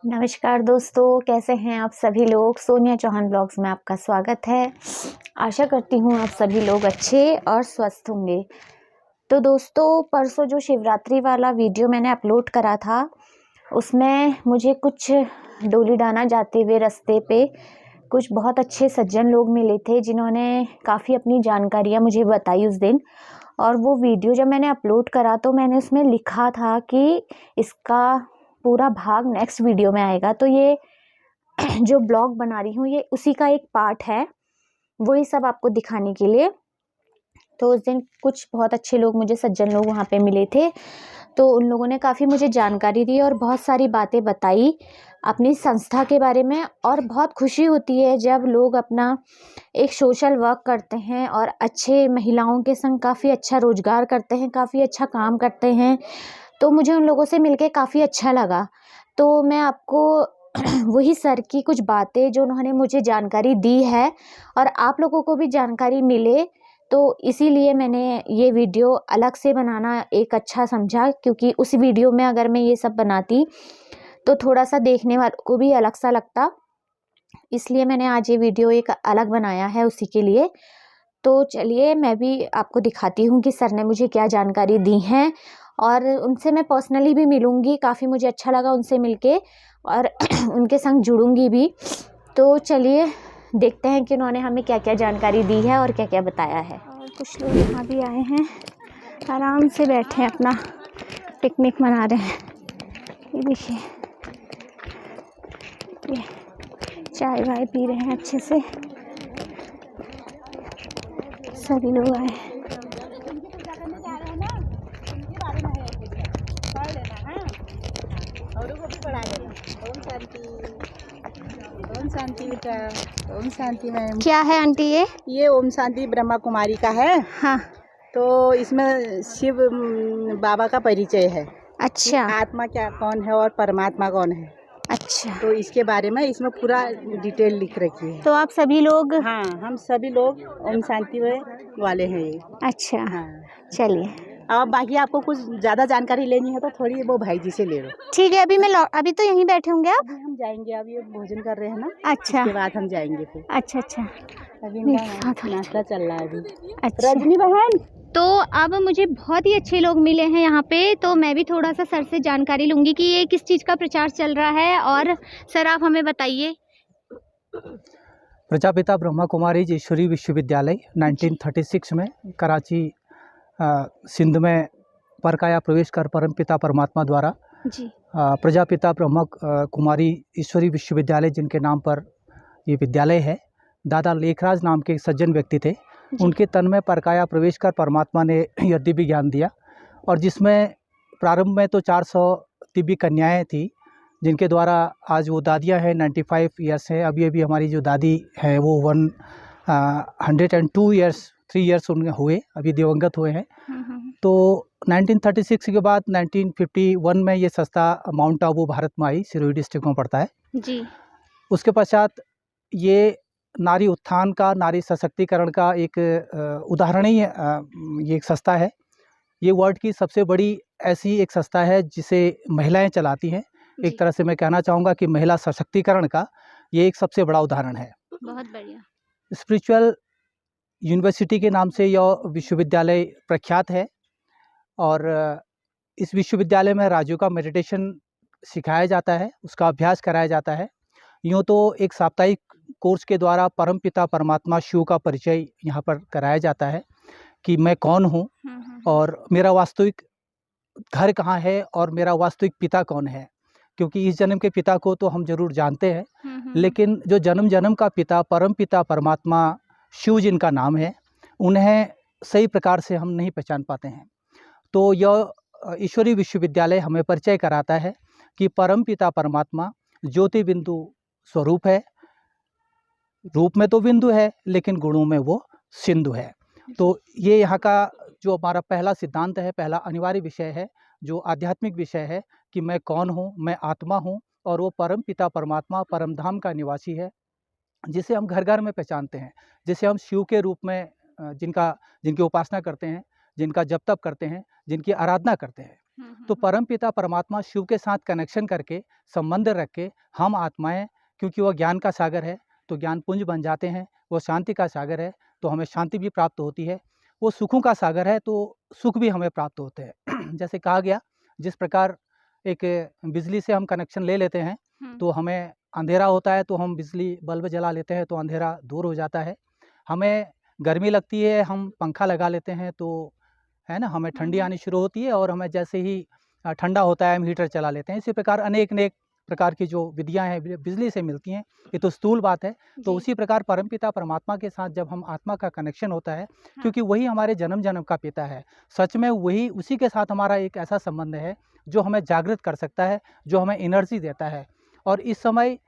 नमस्कार दोस्तों, कैसे हैं आप सभी लोग। सोनिया चौहान ब्लॉग्स में आपका स्वागत है। आशा करती हूँ आप सभी लोग अच्छे और स्वस्थ होंगे। तो दोस्तों, परसों जो शिवरात्रि वाला वीडियो मैंने अपलोड करा था, उसमें मुझे कुछ डोलीडाना जाते हुए रास्ते पे कुछ बहुत अच्छे सज्जन लोग मिले थे, जिन्होंने काफ़ी अपनी जानकारियाँ मुझे बताई उस दिन। और वो वीडियो जब मैंने अपलोड करा तो मैंने उसमें लिखा था कि इसका पूरा भाग नेक्स्ट वीडियो में आएगा। तो ये जो ब्लॉग बना रही हूँ ये उसी का एक पार्ट है, वही सब आपको दिखाने के लिए। तो उस दिन कुछ बहुत अच्छे लोग, मुझे सज्जन लोग वहाँ पे मिले थे, तो उन लोगों ने काफ़ी मुझे जानकारी दी और बहुत सारी बातें बताई अपनी संस्था के बारे में। और बहुत खुशी होती है जब लोग अपना एक सोशल वर्क करते हैं और अच्छे महिलाओं के संग काफ़ी अच्छा रोजगार करते हैं, काफ़ी अच्छा काम करते हैं। तो मुझे उन लोगों से मिलके काफ़ी अच्छा लगा। तो मैं आपको वही सर की कुछ बातें जो उन्होंने मुझे जानकारी दी है और आप लोगों को भी जानकारी मिले, तो इसीलिए मैंने ये वीडियो अलग से बनाना एक अच्छा समझा। क्योंकि उस वीडियो में अगर मैं ये सब बनाती तो थोड़ा सा देखने वालों को भी अलग सा लगता, इसलिए मैंने आज ये वीडियो एक अलग बनाया है उसी के लिए। तो चलिए मैं भी आपको दिखाती हूँ कि सर ने मुझे क्या जानकारी दी हैं, और उनसे मैं पर्सनली भी मिलूँगी। काफ़ी मुझे अच्छा लगा उनसे मिलके और उनके संग जुड़ूँगी भी। तो चलिए देखते हैं कि उन्होंने हमें क्या क्या जानकारी दी है और क्या क्या बताया है। और कुछ लोग यहाँ भी आए हैं, आराम से बैठे हैं, अपना पिकनिक मना रहे हैं। ये देखिए, ये चाय वाय पी रहे हैं अच्छे से, सभी लोग आए हैं। ओम शांति बेटा। ओम शांति मैम। क्या है आंटी ये ओम शांति ब्रह्मा कुमारी का है। हाँ, तो इसमें शिव बाबा का परिचय है। अच्छा आत्मा क्या कौन है और परमात्मा कौन है, अच्छा। तो इसके बारे में इसमें पूरा डिटेल लिख रखी है। तो आप सभी लोग, हाँ, हम सभी लोग ओम शांति वाले हैं ये। अच्छा हाँ, चलिए और बाकी आपको कुछ ज़्यादा जानकारी लेनी है तो थोड़ी वो भाई जी से ले लो। ठीक है। अभी तो यहीं बैठे होंगे आप। अभी हम जाएंगे, अभी ये भोजन कर रहे हैं ना, अच्छा उसके बाद हम जाएंगे फिर। अच्छा अच्छा अभी इनका नाश्ता चल रहा है अभी। अच्छा। रजनी बहन, तो अब मुझे बहुत ही अच्छे लोग मिले हैं यहाँ पे, तो मैं भी थोड़ा सा सर से जानकारी लूँगी कि ये किस चीज़ का प्रचार चल रहा है। और सर आप हमें बताइए। प्रजापिता ब्रह्मा कुमारी ईश्वरी विश्वविद्यालय 1936 में कराची सिंध में परकाया प्रवेश कर परमपिता परमात्मा द्वारा जी प्रजापिता ब्रह्मा कुमारी ईश्वरी विश्वविद्यालय, जिनके नाम पर ये विद्यालय है, दादा लेखराज नाम के एक सज्जन व्यक्ति थे। उनके तन में परकाया प्रवेश कर परमात्मा ने यह दिव्य ज्ञान दिया, और जिसमें प्रारंभ में तो 400 दिव्य कन्याएँ थी, जिनके द्वारा आज वो दादियाँ हैं 95 ईयर्स हैं। अभी हमारी जो दादी है वो 102 ईयर्स 3 ईयर्स उनके हुए, अभी दिवंगत हुए हैं। तो 1936 के बाद 1951 में ये संस्था माउंट आबू भारत में आई, सिरोही डिस्ट्रिक्ट में पड़ता है जी। उसके पश्चात ये नारी उत्थान का, नारी सशक्तिकरण का एक उदाहरण ही ये एक संस्था है। ये वर्ल्ड की सबसे बड़ी ऐसी एक संस्था है जिसे महिलाएं चलाती हैं। एक तरह से मैं कहना चाहूँगा कि महिला सशक्तिकरण का ये एक सबसे बड़ा उदाहरण है। बहुत बढ़िया। स्पिरिचुअल यूनिवर्सिटी के नाम से यह विश्वविद्यालय प्रख्यात है, और इस विश्वविद्यालय में राजयोग का मेडिटेशन सिखाया जाता है, उसका अभ्यास कराया जाता है। यूँ तो एक साप्ताहिक कोर्स के द्वारा परमपिता परमात्मा शिव का परिचय यहाँ पर कराया जाता है कि मैं कौन हूँ और मेरा वास्तविक घर कहाँ है और मेरा वास्तविक पिता कौन है। क्योंकि इस जन्म के पिता को तो हम जरूर जानते हैं, लेकिन जो जन्म जन्म का पिता परम पिता परमात्मा शिव जिनका नाम है, उन्हें सही प्रकार से हम नहीं पहचान पाते हैं। तो यह ईश्वरी विश्वविद्यालय हमें परिचय कराता है कि परम पिता परमात्मा ज्योति बिंदु स्वरूप है। रूप में तो बिंदु है, लेकिन गुणों में वो सिंधु है। तो ये यहाँ का जो हमारा पहला सिद्धांत है, पहला अनिवार्य विषय है, जो आध्यात्मिक विषय है कि मैं कौन हूँ, मैं आत्मा हूँ, और वो परम पिता परमात्मा परम धाम का निवासी है, जिसे हम घर घर में पहचानते हैं, जिसे हम शिव के रूप में जिनकी उपासना करते हैं, जिनका जप तप करते हैं, जिनकी आराधना करते हैं। तो परमपिता परमात्मा शिव के साथ कनेक्शन करके, संबंध रख के, हम आत्माएं, क्योंकि वह ज्ञान का सागर है तो ज्ञान पुंज बन जाते हैं। वो शांति का सागर है तो हमें शांति भी प्राप्त होती है। वो सुखों का सागर है तो सुख भी हमें प्राप्त होते हैं। जैसे कहा गया, जिस प्रकार एक बिजली से हम कनेक्शन ले लेते हैं तो हमें अंधेरा होता है तो हम बिजली बल्ब जला लेते हैं तो अंधेरा दूर हो जाता है। हमें गर्मी लगती है, हम पंखा लगा लेते हैं तो है ना, हमें ठंडी आनी शुरू होती है, और हमें जैसे ही ठंडा होता है हम हीटर चला लेते हैं। इसी प्रकार अनेक अनेक प्रकार की जो विधियां हैं बिजली से मिलती हैं, ये तो स्थूल बात है। तो उसी प्रकार परमपिता परमात्मा के साथ जब हम आत्मा का कनेक्शन होता है, क्योंकि वही हमारे जन्म जन्म का पिता है, सच में वही, उसी के साथ हमारा एक ऐसा संबंध है जो हमें जागृत कर सकता है, जो हमें एनर्जी देता है। और इस समय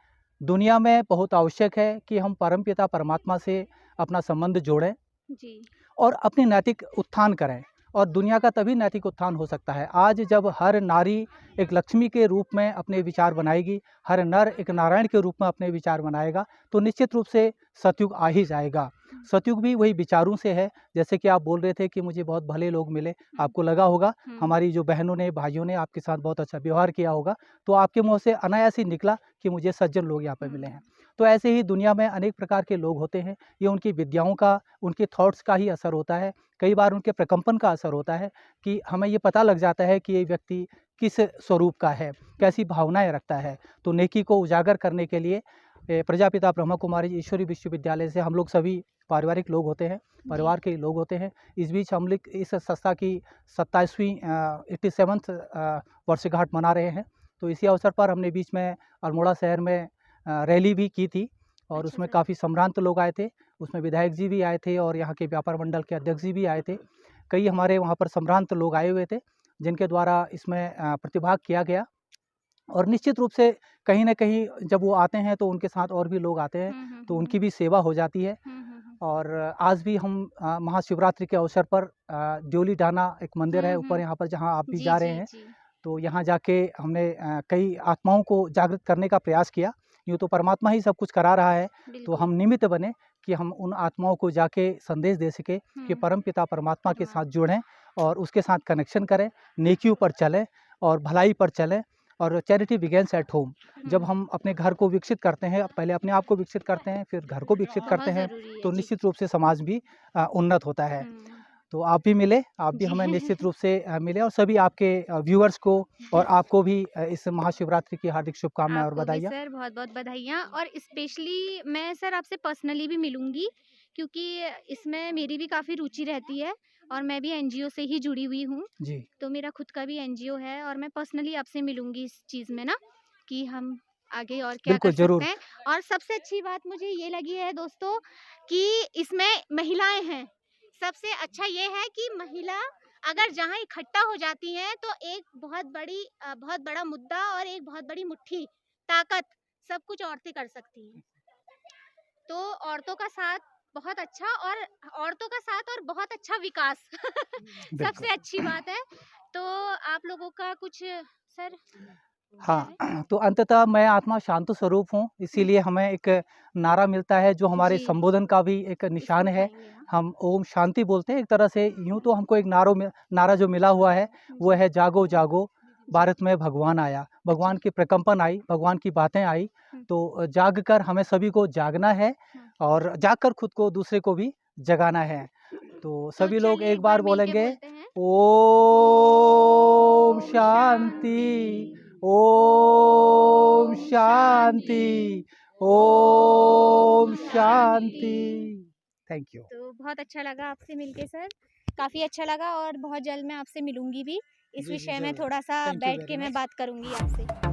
दुनिया में बहुत आवश्यक है कि हम परमपिता परमात्मा से अपना संबंध जोड़ें जी। और अपनी नैतिक उत्थान करें, और दुनिया का तभी नैतिक उत्थान हो सकता है। आज जब हर नारी एक लक्ष्मी के रूप में अपने विचार बनाएगी, हर नर एक नारायण के रूप में अपने विचार बनाएगा, तो निश्चित रूप से सतयुग आ ही जाएगा। सतयुग भी वही विचारों से है। जैसे कि आप बोल रहे थे कि मुझे बहुत भले लोग मिले, आपको लगा होगा हमारी जो बहनों ने, भाइयों ने आपके साथ बहुत अच्छा व्यवहार किया होगा, तो आपके मुँह से अनायास ही निकला कि मुझे सज्जन लोग यहाँ पर मिले हैं। तो ऐसे ही दुनिया में अनेक प्रकार के लोग होते हैं। ये उनकी विद्याओं का, उनके थॉट्स का ही असर होता है, कई बार उनके प्रकंपन का असर होता है कि हमें ये पता लग जाता है कि ये व्यक्ति किस स्वरूप का है, कैसी भावनाएं रखता है। तो नेकी को उजागर करने के लिए प्रजापिता ब्रह्मा कुमारी ईश्वरी विश्वविद्यालय से हम लोग सभी पारिवारिक लोग होते हैं, परिवार के लोग होते हैं। इस बीच हम लोग इस संस्था की 27वीं 87th वर्षगांठ मना रहे हैं। तो इसी अवसर पर हमने बीच में अल्मोड़ा शहर में रैली भी की थी, और उसमें काफ़ी सम्भ्रांत लोग आए थे। उसमें विधायक जी भी आए थे और यहाँ के व्यापार मंडल के अध्यक्ष जी भी आए थे। कई हमारे वहाँ पर सम्भ्रांत लोग आए हुए थे जिनके द्वारा इसमें प्रतिभाग किया गया। और निश्चित रूप से कहीं न कहीं जब वो आते हैं तो उनके साथ और भी लोग आते हैं, तो उनकी भी सेवा हो जाती है। और आज भी हम महाशिवरात्रि के अवसर पर ड्योली डाना एक मंदिर है ऊपर यहाँ पर, जहाँ आप भी जा रहे हैं, तो यहाँ जाके हमने कई आत्माओं को जागृत करने का प्रयास किया। यूँ तो परमात्मा ही सब कुछ करा रहा है, तो हम निमित्त बने कि हम उन आत्माओं को जाके संदेश दे सके कि परमपिता परमात्मा के साथ जुड़ें और उसके साथ कनेक्शन करें, नेकियों पर चलें और भलाई पर चलें। और चैरिटी बिगेन्स एट होम। जब हम अपने घर को विकसित करते हैं, पहले अपने आप को विकसित करते हैं, फिर घर को विकसित करते हैं, तो निश्चित रूप से समाज भी उन्नत होता है। तो आप भी मिले, आप भी हमें निश्चित रूप से मिले, और सभी आपके व्यूअर्स को और आपको भी इस महाशिवरात्रि की हार्दिक शुभकामनाएं और बधाइयाँ। सर बहुत बहुत बधाइयाँ। और स्पेशली मैं सर आपसे पर्सनली भी मिलूंगी, क्योंकि इसमें मेरी भी काफ़ी रुचि रहती है और मैं भी एनजीओ से ही जुड़ी हुई हूँ। जी, तो मेरा खुद का भी एनजीओ है और मैं पर्सनली आपसे मिलूंगी इस चीज़ में ना, कि हम आगे और क्या बिल्कुल कर ज़रूर। सकते हैं। और सबसे अच्छी बात मुझे ये लगी है दोस्तों कि इसमें महिलाएं हैं। सबसे अच्छा ये है कि महिला अगर जहाँ इकट्ठा हो जाती हैं तो एक बहुत बड़ा मुद्दा और एक बहुत बड़ी मुट्ठी ताकत सब कुछ औरतें कर सकती हैं। तो औरतों का साथ बहुत अच्छा, और औरतों का साथ और बहुत अच्छा विकास बिल्कुल। सबसे अच्छी बात है। तो आप लोगों का कुछ सर? हाँ, तो अंततः मैं आत्मा शांत स्वरूप हूँ, इसीलिए हमें एक नारा मिलता है जो हमारे जी। संबोधन का भी एक निशान है। दिखाएंगे हम ओम शांति बोलते हैं एक तरह से। यूँ तो हमको एक नारा जो मिला हुआ है वो है, जागो जागो भारत में भगवान आया। भगवान की प्रकंपन आई, भगवान की बातें आई, तो जाग कर हमें सभी को जागना है और जाग कर खुद को, दूसरे को भी जगाना है। तो सभी लोग चलिए एक बार मिलके बोलेंगे, बोलते हैं। ओम शांति, ओम शांति, ओम शांति। Thank you. तो बहुत अच्छा लगा आपसे मिलके सर, काफ़ी अच्छा लगा, और बहुत जल्द मैं आपसे मिलूंगी भी। इस जी, विषय में ज़रूर। थोड़ा सा Thank you बैठ very के मैं much. बात करूंगी आपसे।